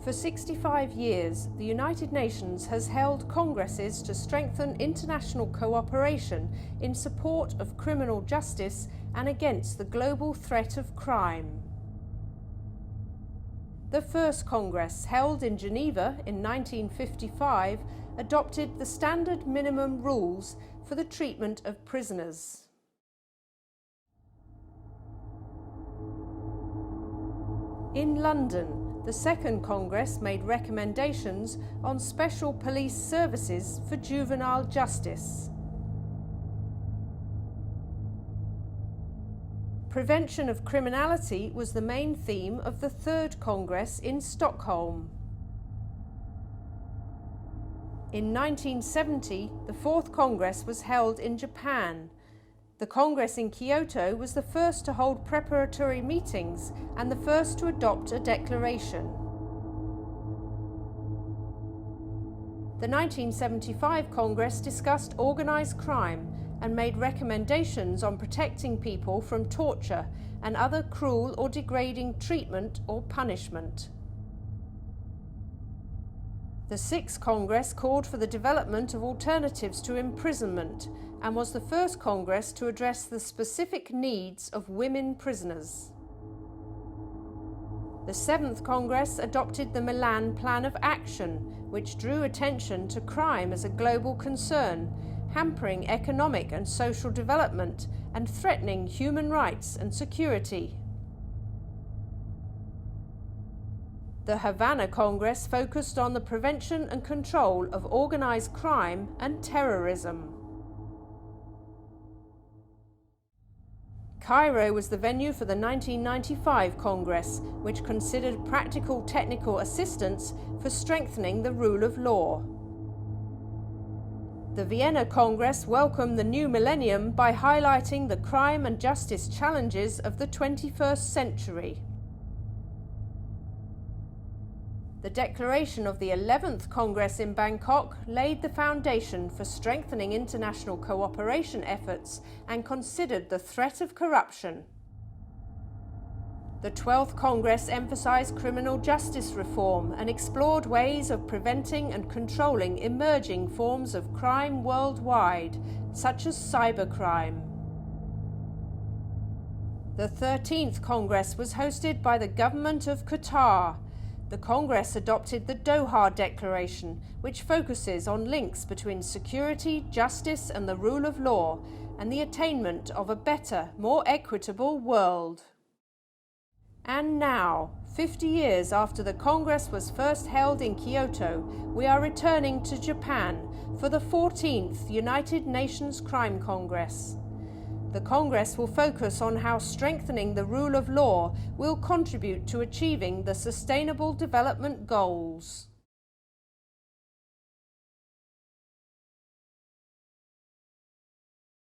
For 65 years, the United Nations has held congresses to strengthen international cooperation in support of criminal justice and against the global threat of crime. The first Congress, held in Geneva in 1955, adopted the standard minimum rules for the treatment of prisoners. In London, the Second Congress made recommendations on special police services for juvenile justice. Prevention of criminality was the main theme of the Third Congress in Stockholm. In 1970, the Fourth Congress was held in Japan. The Congress in Kyoto was the first to hold preparatory meetings and the first to adopt a declaration. The 1975 Congress discussed organised crime and made recommendations on protecting people from torture and other cruel or degrading treatment or punishment. The Sixth Congress called for the development of alternatives to imprisonment and was the first Congress to address the specific needs of women prisoners. The Seventh Congress adopted the Milan Plan of Action, which drew attention to crime as a global concern, hampering economic and social development and threatening human rights and security. The Havana Congress focused on the prevention and control of organised crime and terrorism. Cairo was the venue for the 1995 Congress, which considered practical technical assistance for strengthening the rule of law. The Vienna Congress welcomed the new millennium by highlighting the crime and justice challenges of the 21st century. The declaration of the 11th Congress in Bangkok laid the foundation for strengthening international cooperation efforts and considered the threat of corruption. The 12th Congress emphasized criminal justice reform and explored ways of preventing and controlling emerging forms of crime worldwide, such as cybercrime. The 13th Congress was hosted by the government of Qatar. The Congress adopted the Doha Declaration, which focuses on links between security, justice and the rule of law, and the attainment of a better, more equitable world. And now, 50 years after the Congress was first held in Kyoto, we are returning to Japan for the 14th United Nations Crime Congress. The Congress will focus on how strengthening the rule of law will contribute to achieving the Sustainable Development Goals.